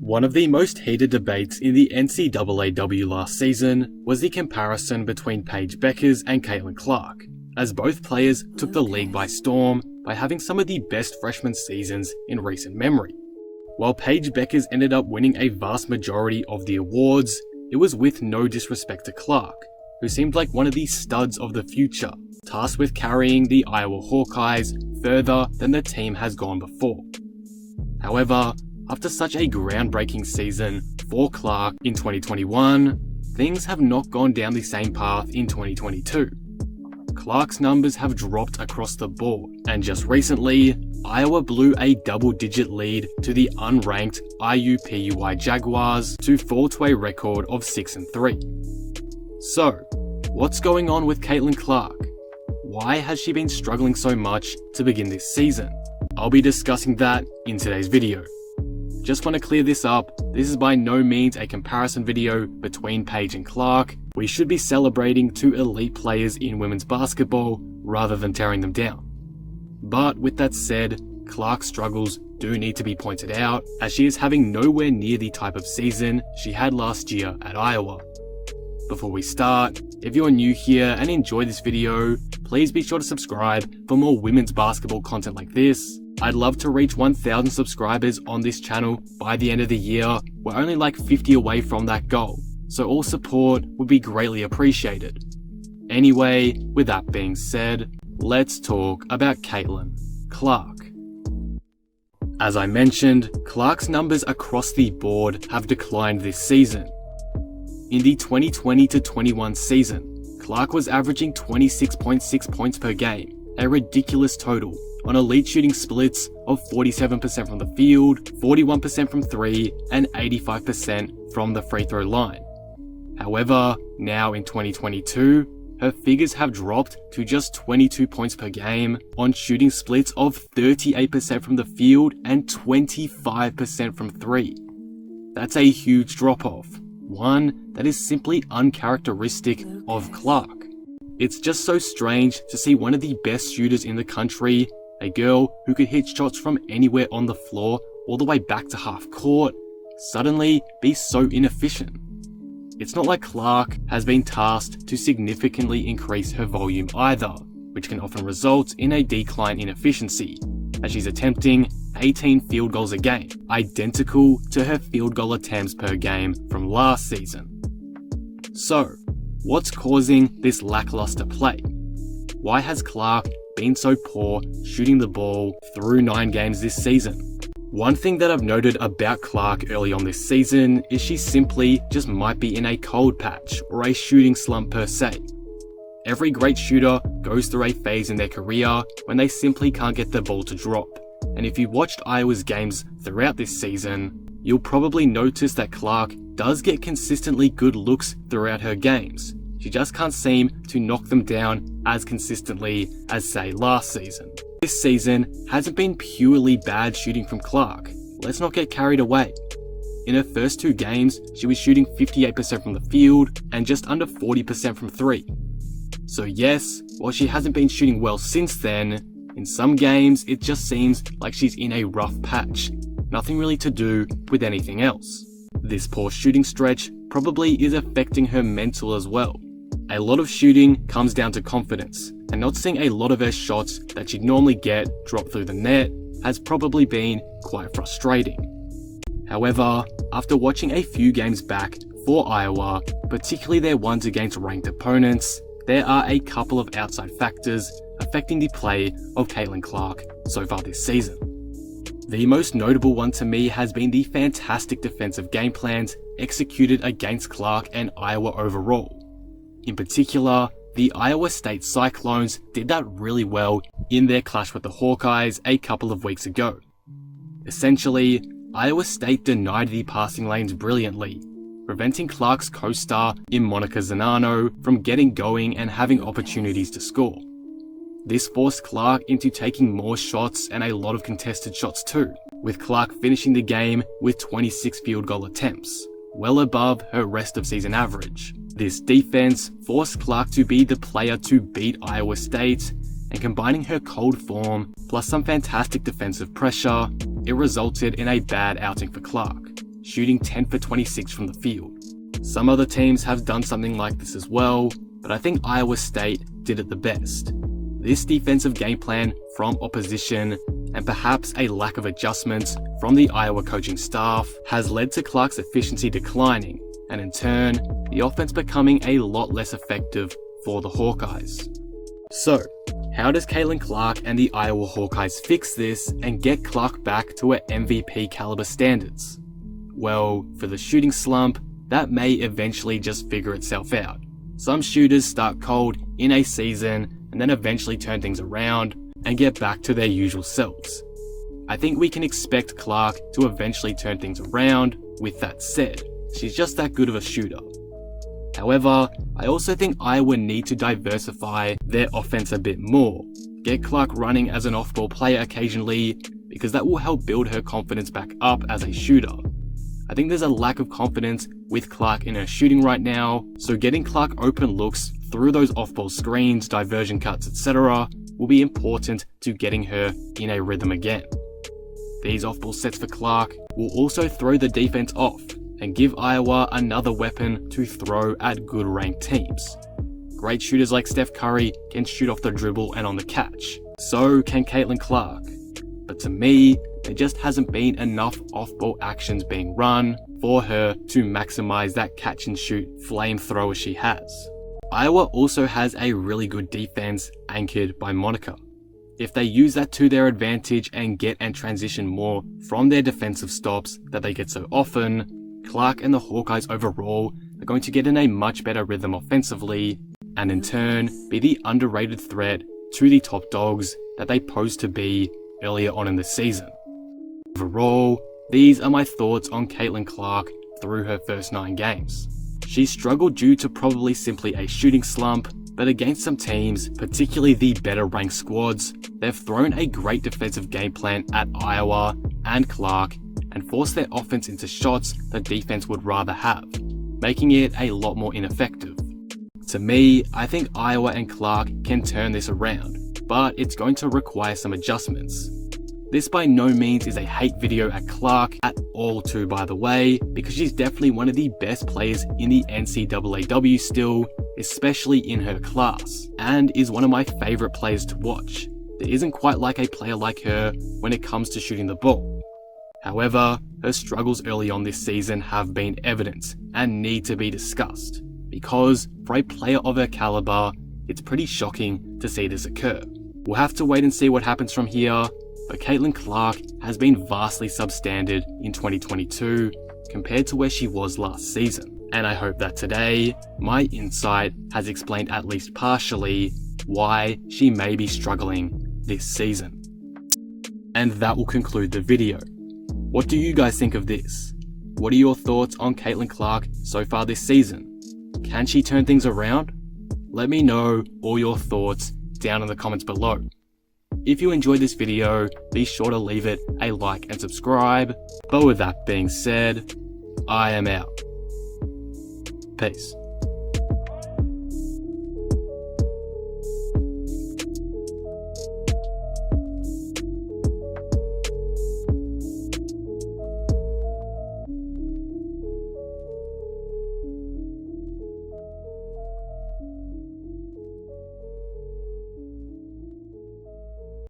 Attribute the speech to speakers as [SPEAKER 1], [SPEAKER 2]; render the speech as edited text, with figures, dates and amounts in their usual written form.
[SPEAKER 1] One of the most heated debates in the NCAAW last season was the comparison between Paige Bueckers and Caitlin Clark, as both players took the league by storm by having some of the best freshman seasons in recent memory. While Paige Bueckers ended up winning a vast majority of the awards, it was with no disrespect to Clark, who seemed like one of the studs of the future, tasked with carrying the Iowa Hawkeyes further than the team has gone before. However, after such a groundbreaking season for Clark in 2021, things have not gone down the same path in 2022. Clark's numbers have dropped across the board, and just recently, Iowa blew a double-digit lead to the unranked IUPUI Jaguars to fall to a record of 6-3. So, what's going on with Caitlin Clark? Why has she been struggling so much to begin this season? I'll be discussing that in today's video. Just want to clear this up, this is by no means a comparison video between Paige and Clark. We should be celebrating two elite players in women's basketball rather than tearing them down. But with that said, Clark's struggles do need to be pointed out, as she is having nowhere near the type of season she had last year at Iowa. Before we start, if you're new here and enjoy this video, please be sure to subscribe for more women's basketball content like this. I'd love to reach 1,000 subscribers on this channel by the end of the year. We're only like 50 away from that goal, so all support would be greatly appreciated. Anyway, with that being said, let's talk about Caitlin Clark. As I mentioned, Clark's numbers across the board have declined this season. In the 2020-21 season, Clark was averaging 26.6 points per game, a ridiculous total, on elite shooting splits of 47% from the field, 41% from 3, and 85% from the free throw line. However, now in 2022, her figures have dropped to just 22 points per game on shooting splits of 38% from the field and 25% from 3. That's a huge drop-off, one that is simply uncharacteristic of Clark. It's just so strange to see one of the best shooters in the country, a girl who could hit shots from anywhere on the floor all the way back to half court, suddenly be so inefficient. It's not like Clark has been tasked to significantly increase her volume either, which can often result in a decline in efficiency, as she's attempting 18 field goals a game, identical to her field goal attempts per game from last season. So, what's causing this lackluster play? Why has Clark been so poor shooting the ball through 9 games this season? One thing that I've noted about Clark early on this season is she simply just might be in a cold patch or a shooting slump per se. Every great shooter goes through a phase in their career when they simply can't get the ball to drop. And if you watched Iowa's games throughout this season, you'll probably notice that Clark does get consistently good looks throughout her games. She just can't seem to knock them down as consistently as, say, last season. This season hasn't been purely bad shooting from Clark. Let's not get carried away. In her first 2 games, she was shooting 58% from the field and just under 40% from 3. So yes, while she hasn't been shooting well since then, in some games it just seems like she's in a rough patch. Nothing really to do with anything else. This poor shooting stretch probably is affecting her mental as well. A lot of shooting comes down to confidence, and not seeing a lot of her shots that she'd normally get drop through the net has probably been quite frustrating. However, after watching a few games back for Iowa, particularly their ones against ranked opponents, there are a couple of outside factors affecting the play of Caitlin Clark so far this season. The most notable one to me has been the fantastic defensive game plans executed against Clark and Iowa overall. In particular, the Iowa State Cyclones did that really well in their clash with the Hawkeyes a couple of weeks ago. Essentially, Iowa State denied the passing lanes brilliantly, preventing Clark's co-star in Monica Zanano from getting going and having opportunities to score. This forced Clark into taking more shots and a lot of contested shots too, with Clark finishing the game with 26 field goal attempts, well above her rest of season average. This defense forced Clark to be the player to beat Iowa State, and combining her cold form plus some fantastic defensive pressure, it resulted in a bad outing for Clark. shooting 10 for 26 from the field. Some other teams have done something like this as well, but I think Iowa State did it the best. This defensive game plan from opposition, and perhaps a lack of adjustments from the Iowa coaching staff, has led to Clark's efficiency declining, and in turn, the offense becoming a lot less effective for the Hawkeyes. So, how does Caitlin Clark and the Iowa Hawkeyes fix this and get Clark back to her MVP caliber standards? Well, for the shooting slump, that may eventually just figure itself out. Some shooters start cold in a season and then eventually turn things around and get back to their usual selves. I think we can expect Clark to eventually turn things around. With that said, she's just that good of a shooter. However, I also think Iowa need to diversify their offense a bit more. Get Clark running as an off-ball player occasionally, because that will help build her confidence back up as a shooter. I think there's a lack of confidence with Clark in her shooting right now, so getting Clark open looks through those off-ball screens, diversion cuts, etc. will be important to getting her in a rhythm again. These off-ball sets for Clark will also throw the defense off and give Iowa another weapon to throw at good ranked teams. Great shooters like Steph Curry can shoot off the dribble and on the catch. So can Caitlin Clark. But to me, there just hasn't been enough off-ball actions being run for her to maximize that catch and shoot flamethrower she has. Iowa also has a really good defense anchored by Monica. If they use that to their advantage and get and transition more from their defensive stops that they get so often, Clark and the Hawkeyes overall are going to get in a much better rhythm offensively, and in turn be the underrated threat to the top dogs that they posed to be earlier on in the season. Overall, these are my thoughts on Caitlin Clark through her first 9 games. She struggled due to probably simply a shooting slump, but against some teams, particularly the better ranked squads, they've thrown a great defensive game plan at Iowa and Clark and forced their offense into shots the defense would rather have, making it a lot more ineffective. To me, I think Iowa and Clark can turn this around, but it's going to require some adjustments. This by no means is a hate video at Clark at all too, by the way, because she's definitely one of the best players in the NCAAW still, especially in her class, and is one of my favourite players to watch. There isn't quite like a player like her when it comes to shooting the ball. However, her struggles early on this season have been evident and need to be discussed, because for a player of her caliber, it's pretty shocking to see this occur. We'll have to wait and see what happens from here, but Caitlin Clark has been vastly substandard in 2022 compared to where she was last season, and I hope that today, my insight has explained at least partially why she may be struggling this season. And that will conclude the video. What do you guys think of this? What are your thoughts on Caitlin Clark so far this season? Can she turn things around? Let me know all your thoughts down in the comments below. If you enjoyed this video, be sure to leave it a like and subscribe. But with that being said, I am out. Peace.